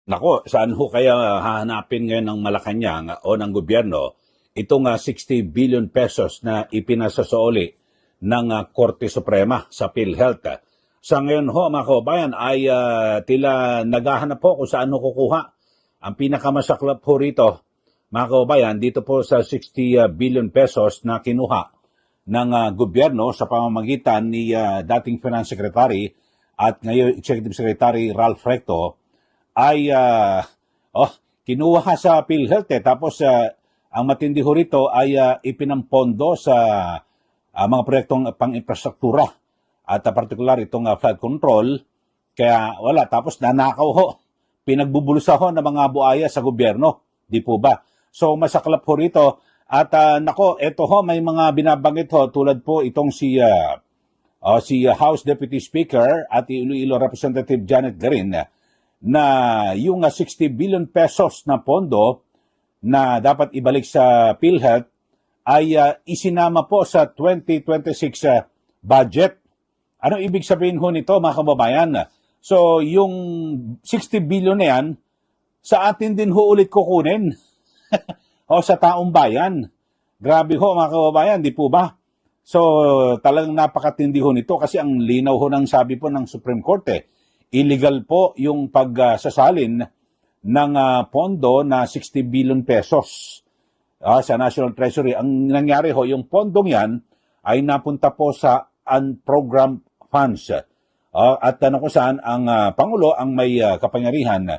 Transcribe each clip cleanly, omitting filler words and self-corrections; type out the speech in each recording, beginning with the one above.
Nako, saan ho kaya hahanapin ngayon ng Malacanang o ng gobyerno itong 60 billion pesos na ipinasasauli ng Korte Suprema sa PhilHealth? Sa ngayon ho, mga kababayan, ay tila naghahanap po kung saan ho kukuha. Ang pinakamasaklap po rito, mga kababayan, dito po sa 60 billion pesos na kinuha ng gobyerno sa pamamagitan ni dating Finance Secretary at ngayon Executive Secretary Ralph Recto, ay kinuha sa PhilHealth tapos ang matindi ho rito ay ipinampondo sa mga proyektong pang-infrastruktura at partikular itong flood control. Kaya wala, tapos nanakaw ho, pinagbubulsa ho ng mga buaya sa gobyerno, di po ba? So masaklap ho rito at nako, eto ho, may mga binabanggit ho tulad po itong si House Deputy Speaker at Iloilo Representative Janet Garin na yung 60 billion pesos na pondo na dapat ibalik sa PhilHealth ay isinama po sa 2026 budget. Ano ibig sabihin ho nito, mga kababayan? So yung 60 billion na yan, sa atin din ho ulit kukunin o sa taong bayan. Grabe ho, mga kababayan, di po ba? So talagang napakatindi ho nito kasi ang linaw ho ng sabi po ng Supreme Court illegal po yung pagsasalin ng pondo na 60 billion pesos sa National Treasury. Ang nangyari ho, yung pondong yan ay napunta po sa unprogrammed funds. At kung saan ang Pangulo ang may kapangyarihan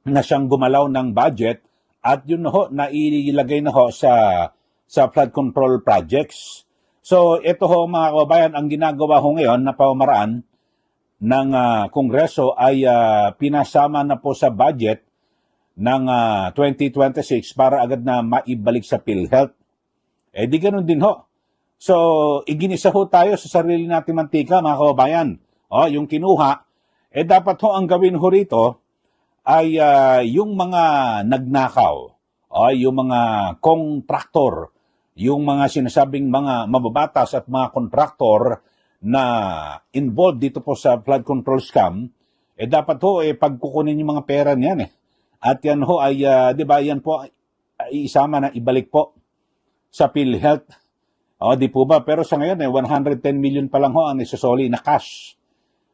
na siyang gumalaw ng budget at yun ho, nailagay na ho sa flood control projects. So ito ho, mga kababayan, ang ginagawa ho ngayon na pamamaraan ng Kongreso ay pinasama na po sa budget ng 2026 para agad na maibalik sa PhilHealth. Di ganun din ho. So, iginisa ho tayo sa sarili nating mantika, mga kababayan. Yung kinuha, dapat ho ang gawin ho rito ay yung mga nagnakaw, yung mga kontraktor, yung mga sinasabing mga mababatas at mga kontraktor na involved dito po sa flood control scam, dapat ho pagkukunin yung mga pera niyan At yan ho ay, di ba, yan po ay isama na ibalik po sa PhilHealth. Di po ba? Pero sa ngayon 110 million pa lang ho ang isusoli na cash.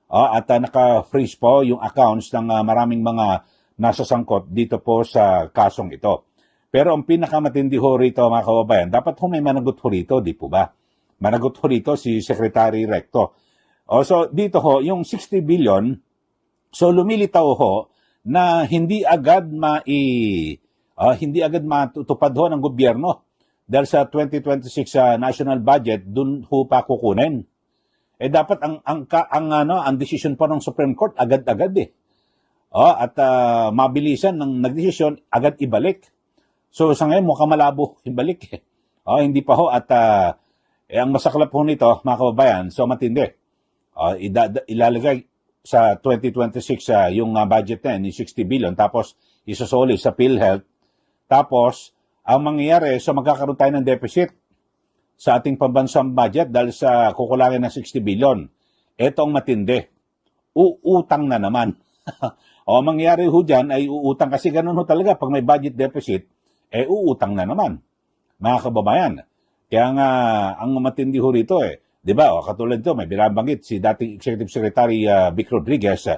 At naka-freeze po yung accounts ng maraming mga nasasangkot dito po sa kasong ito. Pero ang pinakamatindi ho rito, mga kababayan, dapat ho may managot ho rito, di po ba? Managot ho rito si Secretary Recto. So dito ho, yung 60 billion, so lumilitaw ho na hindi agad matutupad ho ng gobyerno dahil sa 2026 national budget dun ho pa kukunin. Dapat ang decision po ng Supreme Court agad-agad at mabilisan ng nagdesisyon agad ibalik. So sa ngayon mukhang malabo ibalik hindi pa ho at ang masaklap po nito, mga kababayan, so matindi. Ilalagay sa 2026 yung budget na ni 60 billion, tapos isasoli sa PhilHealth. Tapos, ang mangyayari, so magkakaroon tayo ng deficit sa ating pambansang budget dahil sa kukulangin ng 60 billion. Ito ang matindi. Uutang na naman. Mangyayari ho dyan ay uutang kasi ganun ho talaga. Pag may budget deficit, uutang na naman. Mga kababayan. Kaya nga, ang matindi ho rito di ba, katulad ito, may binabanggit si dating Executive Secretary Vic Rodriguez,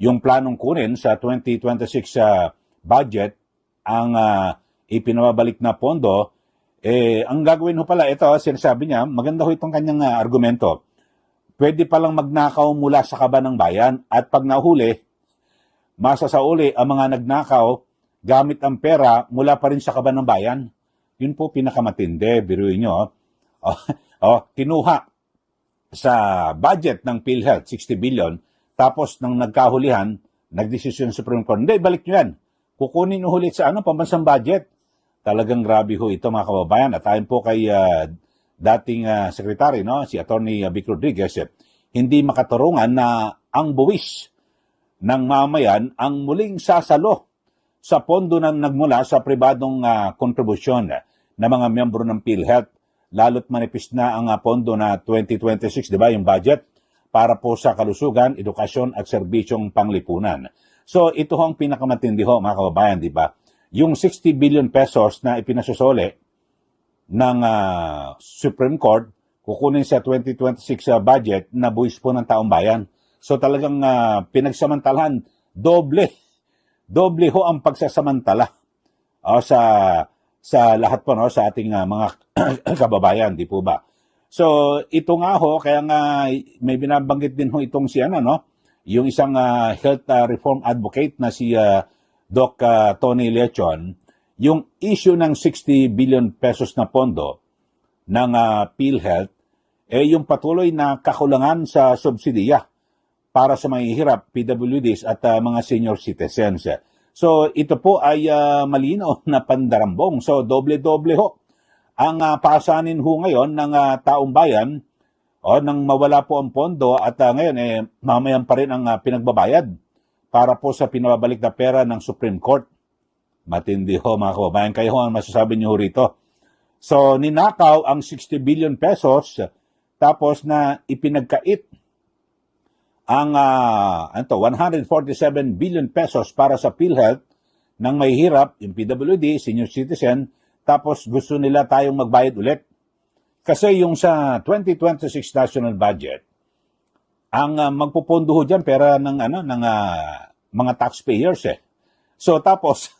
yung planong kunin sa 2026 budget, ang ipinabalik na pondo, ang gagawin ho pala, ito, sinasabi niya, maganda ho itong kanyang argumento. Pwede palang magnakaw mula sa kaban ng bayan at pag nahuli, masasauli ang mga nagnakaw gamit ang pera mula pa rin sa kaban ng bayan. Yun po pinakamatindi, biruin nyo. Kinuha sa budget ng PhilHealth, 60 billion, tapos nang nagkahulihan, nagdesisyon Supreme Court, hindi, balik nyo yan. Kukunin ulit sa pambansang budget. Talagang grabe ho ito, mga kababayan. At ayon po kay dating secretary, si Attorney Vic Rodriguez, hindi makatarungan na ang buwis ng mamayan ang muling sasalo sa pondo na nagmula sa pribadong kontribusyon ng mga miyembro ng PhilHealth. Lalo't manipis na ang pondo na 2026, di ba, yung budget para po sa kalusugan, edukasyon at serbisyong panglipunan. So ito ho ang pinakamatindi ho, mga kababayan, di ba? Yung 60 billion pesos na ipinasusole ng Supreme Court, kukunin sa 2026 budget na buwis po ng taong bayan. So talagang pinagsamantalahan, doble ho ang pagsasamantala sa lahat po no, sa ating mga kababayan, di po ba? So ito nga ho, kaya nga may binabanggit din ho itong si no, yung isang health reform advocate na si Doc Tony Lechon, yung issue ng 60 billion pesos na pondo ng PhilHealth, yung patuloy na kakulangan sa subsidiya para sa mahihirap, PWDs at mga senior citizens. So ito po ay malinaw na pandarambong. So doble-doble ho ang pasanin ho ngayon ng taong bayan nang mawala po ang pondo at ngayon mamayan pa rin ang pinagbabayad para po sa pinababalik na pera ng Supreme Court. Matindi ho mga kababayan. Kayo ho ang masasabi niyo rito. So ninakaw ang 60 billion pesos tapos na ipinagkait ang 147 billion pesos para sa PhilHealth ng may hirap, yung PWD, senior citizen, tapos gusto nila tayong magbayad ulit. Kasi yung sa 2026 national budget, ang magpupondo ho dyan pera ng mga taxpayers So tapos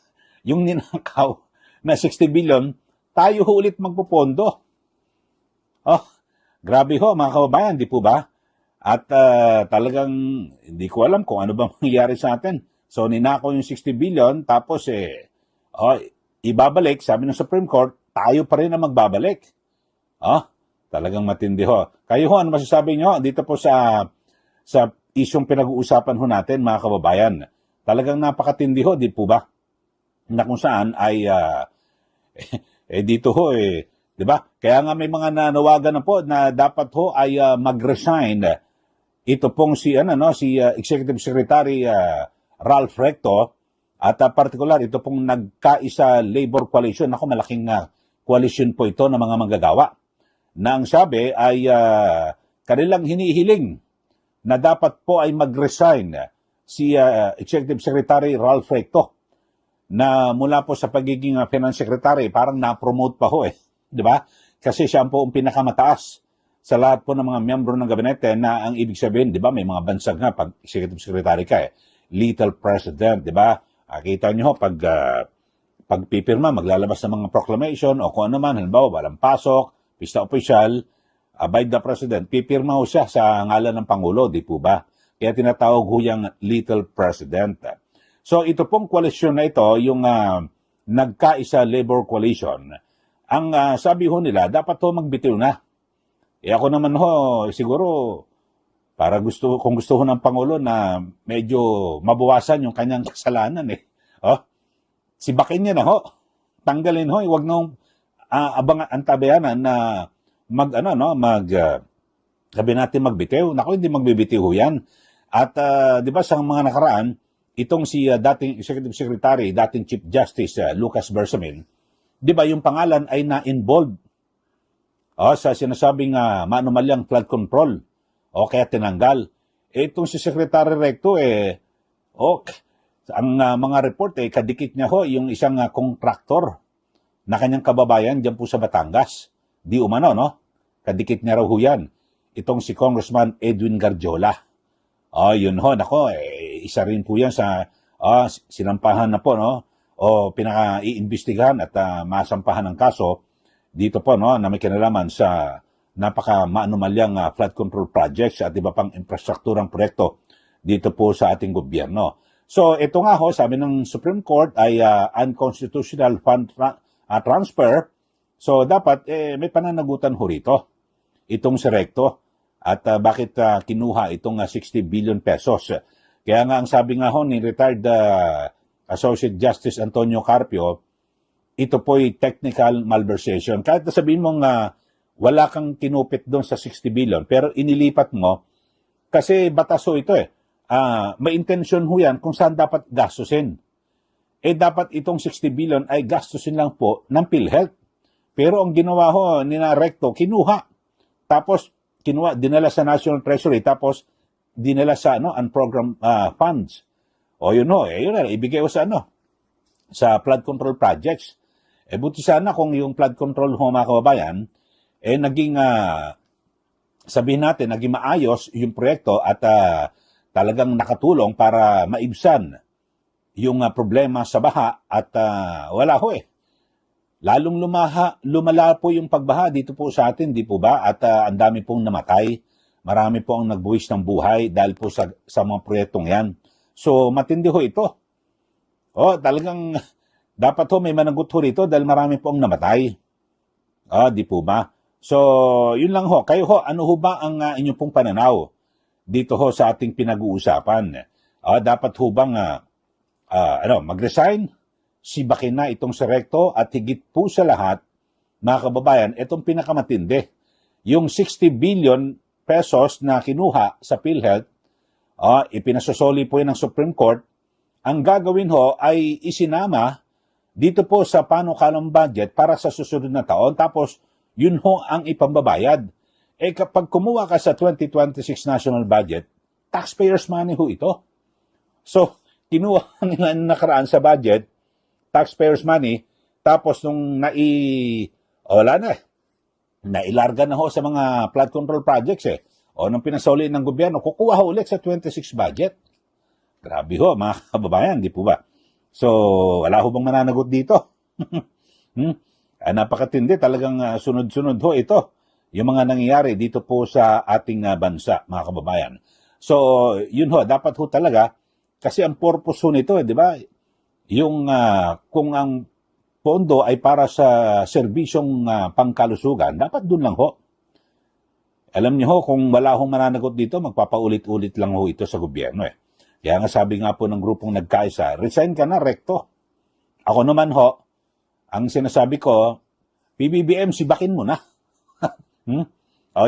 yung ninakaw na 60 billion, tayo ho ulit magpupondo. Grabe ho mga kababayan, di po ba? At talagang hindi ko alam kung ano bang mangyayari sa atin. So ninakaw yung 60 billion, tapos ibabalik, sabi ng Supreme Court, tayo pa rin ang magbabalik. Talagang matindi ho. Kayo ho, ano masasabi nyo dito po sa isyong pinag-uusapan ho natin, mga kababayan? Talagang napakatindi ho, di po ba? Na kung saan ay dito ho di ba? Kaya nga may mga nanawagan na po na dapat ho ay mag-resign. Ito pong si Executive Secretary Ralph Recto at particular ito pong nagkaisa labor coalition. Ako, malaking coalition po ito ng mga manggagawa. Na ang sabi ay kanilang hinihiling na dapat po ay mag-resign si Executive Secretary Ralph Recto na mula po sa pagiging Finance Secretary, parang na-promote pa ho di ba? Kasi siya po ang pinakamataas sa lahat po ng mga miyembro ng gabinete na ang ibig sabihin, di ba, may mga bansag nga pag Executive Secretary ka Little President, di ba? Kita nyo pag pipirma, maglalabas ng mga proclamation o kung ano man, halimbawa, walang pasok, pista opisyal, by the President, pipirma ho siya sa ngalan ng Pangulo, di po ba? Kaya tinatawag ho yung Little President. So ito pong koalisyon na ito, yung nagkaisa labor coalition, ang sabi ho nila, dapat ho magbitiw na. Ako naman ho, siguro, kung gusto ho ng Pangulo na medyo mabawasan yung kanyang kasalanan sibakin niya na ho. Tanggalin ho, huwag nang antabayanan na sabi natin magbitiw. Naku, hindi magbibitiw ho yan. At di ba sa mga nakaraan, itong si dating Executive Secretary, dating Chief Justice Lucas Bersamin, di ba yung pangalan ay na-involved sa sinasabing maanumalyang flood control o kaya tinanggal. Itong si Secretary Recto ang mga report kadikit niya ho yung isang contractor na kanyang kababayan dyan po sa Batangas. Di umano, no? Kadikit niya raw ho yan. Itong si Congressman Edwin Garjola. Yun ho, nako, isa rin po yan sa sinampahan na po, no? O pinaka-iimbestigahan at masampahan ng kaso dito po, no, na may kinalaman sa napaka-maanumalyang flood control projects at iba pang infrastrukturang proyekto dito po sa ating gobyerno. So ito nga ho, sabi ng Supreme Court ay unconstitutional fund transfer. So dapat may pananagutan ho rito itong si Recto at bakit kinuha itong 60 billion pesos. Kaya nga ang sabi nga ho ni retired Associate Justice Antonio Carpio, ito po'y technical malversation. Kahit sabihin mong wala kang kinupit doon sa 60 billion, pero inilipat mo, kasi bataso ito may intention ho yan kung saan dapat gastusin. Dapat itong 60 billion ay gastusin lang po ng PhilHealth. Pero ang ginawa ho ni Recto, kinuha. Tapos, dinala sa National Treasury, tapos dinala sa unprogrammed funds. O yun ho, yun na, ibigay ko sa sa flood control projects. Buti sana kung yung flood control ho mga kababayan, naging, sabihin natin, naging maayos yung proyekto at talagang nakatulong para maibsan yung problema sa baha at wala ho Lalong lumala po yung pagbaha dito po sa atin, di po ba? At ang dami pong namatay. Marami po ang nagbuwis ng buhay dahil po sa mga proyektong yan. So, matindi ho ito. Talagang dapat ho may managot ho rito dahil marami po ang namatay. Di po ba? So, yun lang ho. Kayo ho, ano ho ba ang inyong pong pananaw dito ho sa ating pinag-uusapan? Dapat ho bang mag-resign? Sibakin na itong si Recto at higit po sa lahat, mga kababayan, itong pinakamatindi. Yung 60 billion pesos na kinuha sa PhilHealth, ipinasosoli po yan ng Supreme Court. Ang gagawin ho ay isinama dito po sa panukalang budget para sa susunod na taon. Tapos, yun ho ang ipambabayad. Kapag kumuha ka sa 2026 national budget, taxpayers money ho ito. So, kinuha nila nakaraan sa budget, taxpayers money, tapos nung nailarga na ho sa mga flood control projects nung pinasoli ng gobyerno, kukuha ho ulit sa 26 budget. Grabe ho, mga kababayan, di po ba? So, wala ho bang mananagot dito? Napakatindi, talagang sunod-sunod ho ito, yung mga nangyayari dito po sa ating bansa, mga kababayan. So, yun ho, dapat ho talaga, kasi ang purpose ho nito, di ba? Yung kung ang pondo ay para sa serbisyong pangkalusugan, dapat dun lang ho. Alam niyo ho, kung wala hong mananagot dito, magpapaulit-ulit lang ho ito sa gobyerno Kaya nga sabi nga po ng grupong nagkaisa, resign ka na, Recto. Ako naman ho, ang sinasabi ko, PBBM, sibakin mo na.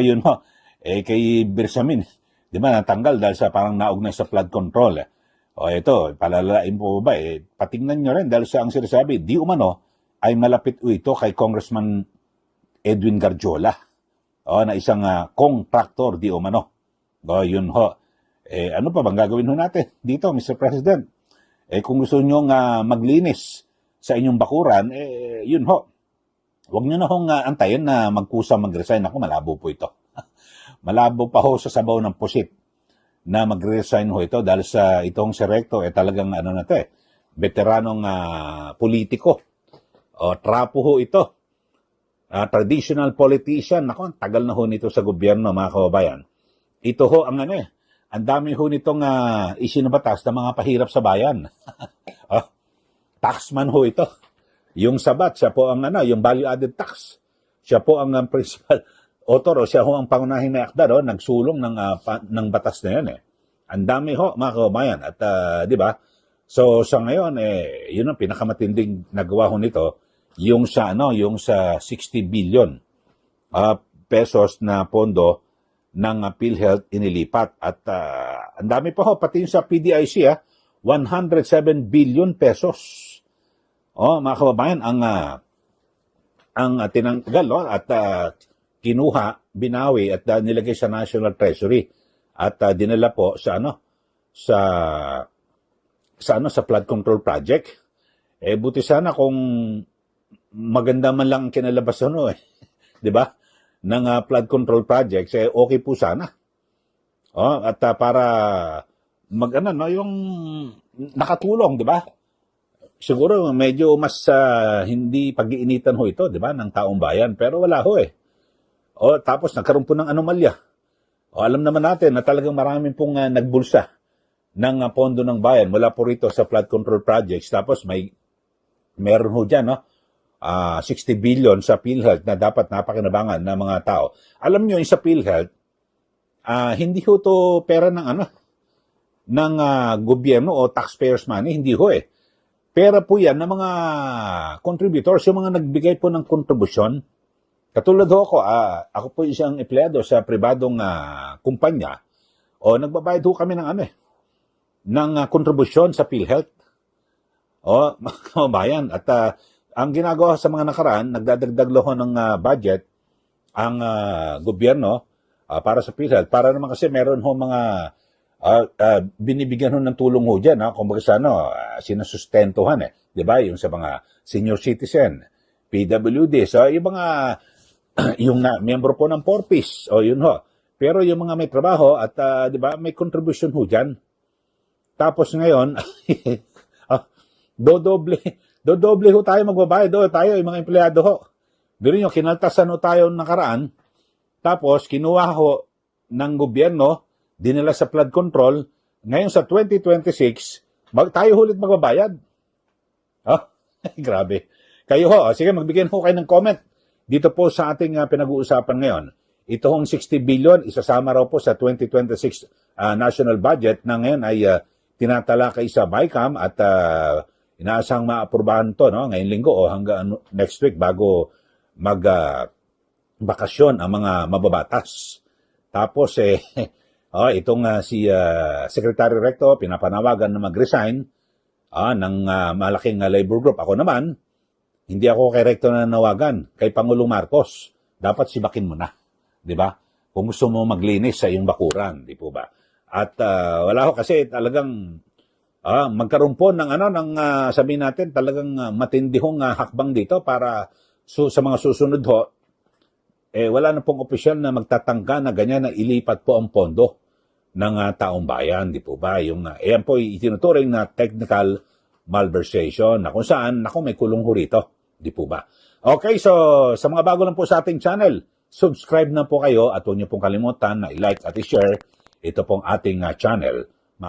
Yun ho. Kay Bersamin, di ba, natanggal dahil sa parang naugnay sa flood control ito, palalain po ba patingnan nyo rin dahil sa ang sinasabi, di umano ay malapit ito kay Congressman Edwin Garjola na isang contractor di umano. Yun ho. Ano pa bang gagawin ho natin dito, Mr. President? Kung gusto nyo maglinis sa inyong bakuran, yun ho. Huwag nyo na hong antayin na magkusa mag-resign. Ako, malabo po ito. Malabo pa ho sa sabaw ng pusit na mag-resign ho ito dahil sa itong si Recto talagang veteranong politiko. Trapo ho ito. Traditional politician. Naku, tagal na ho nito sa gobyerno, mga kababayan. Ito ho ang ang dami ho nitong isinabatas na mga pahirap sa bayan. Taxman ho ito. Yung sabat, siya po ang yung value-added tax. Siya po ang principal author siya ho ang pangunahing may akda nagsulong ng batas na yan Ang dami ho, mga kababayan. At di ba? So sa ngayon yun ang pinakamatinding nagawa ho nito, yung sa 60 billion pesos na pondo ng PhilHealth inilipat. At ang dami pa ho, pati yung sa PDIC 107 billion pesos. Mga kababayan, ang tinanggal at kinuha, binawi at nilagay sa National Treasury at dinala po sa sa flood control project. Buti sana kung maganda man lang kinalabasan di ba? Ng flood control projects okay po sana. At para yung nakatulong, di ba? Siguro medyo mas hindi pag-iinitan ho ito, di ba, ng taong bayan, pero wala ho tapos nagkaroon po ng anomalya. Alam naman natin na talagang maraming pong nagbulsa ng pondo ng bayan mula po rito sa flood control projects. Tapos meron ho dyan, 60 billion sa PhilHealth na dapat napakinabangan ng mga tao. Alam nyo, yung sa PhilHealth, hindi ho to pera ng ng gobyerno o taxpayers money, hindi ho Pera po yan ng mga contributors, yung mga nagbigay po ng kontribusyon. Katulad ho ako po isang empleyado sa pribadong kumpanya, nagbabayad ho kami ng ng kontribusyon sa PhilHealth. Mga kababayan, at ang ginagawa sa mga nakaraan, nagdadagdag ho ng budget ang gobyerno para sa PhilHealth, para naman kasi meron ho mga binibigyan ho ng tulong ho dyan, kumbaga sa sinasustentuhan di ba? Yung sa mga senior citizen, PWD, so yung mga yung miyembro po ng Porpis, yun ho. Pero yung mga may trabaho at di ba, may contribution ho dyan. Tapos ngayon, dodoble ho tayo magbabayad tayo, yung mga empleyado ho. Pero yung kinaltasan ho tayo nakaraan, tapos kinuha ho ng gobyerno, dinala sa flood control, ngayon sa 2026, tayo ulit magbabayad. Grabe. Kayo ho, sige magbigay ho kayo ng comment dito po sa ating pinag-uusapan ngayon. Ito hong 60 billion, isasama raw po sa 2026 national budget na ngayon ay tinatalakay sa BICAM at inaasang maaprubahan to ngayong linggo o hanggang next week bago bakasyon ang mga mababatas. Tapos itong si Secretary Recto pinapanawagan na mag-resign ng malaking labor group. Ako naman, hindi ako kay Recto na nanawagan, kay Pangulong Marcos. Dapat sibakin mo na, di ba? Kung gusto mo maglinis sa iyong bakuran, di po ba? At wala ko kasi talagang magkaroon po ng sabihin natin talagang matindihong hakbang dito para sa mga susunod ho, wala na pong opisyal na magtatangka na ganyan na ilipat po ang pondo ng taong bayan, di po ba? Yan po itinuturing na technical malversation na kung saan, may kulong ho rito, di po ba? Okay, so sa mga bago lang po sa ating channel, subscribe na po kayo at huwag niyo pong kalimutan na i-like at i-share ito pong ating channel